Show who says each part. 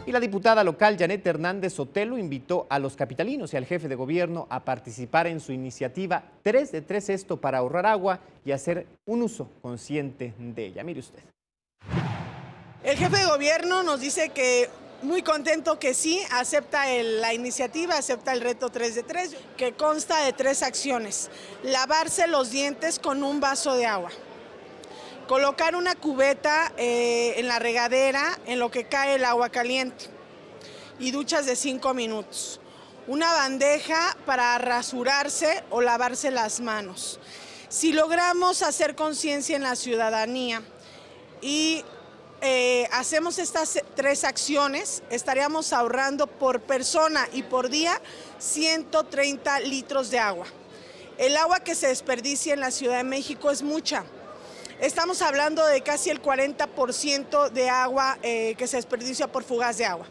Speaker 1: Y la diputada local Janet Hernández Sotelo invitó a los capitalinos y al jefe de gobierno a participar en su iniciativa 3 de 3 Esto para ahorrar agua y hacer un uso consciente de ella. Mire usted.
Speaker 2: El jefe de gobierno nos dice que muy contento que sí, acepta la iniciativa, acepta el reto 3 de 3, que consta de 3 acciones. Lavarse los dientes con un vaso de agua. Colocar una cubeta en la regadera en lo que cae el agua caliente y duchas de 5 minutos. Una bandeja para rasurarse o lavarse las manos. Si logramos hacer conciencia en la ciudadanía y hacemos estas 3 acciones, estaríamos ahorrando por persona y por día 130 litros de agua. El agua que se desperdicia en la Ciudad de México es mucha. Estamos hablando de casi el 40% de agua que se desperdicia por fugas de agua.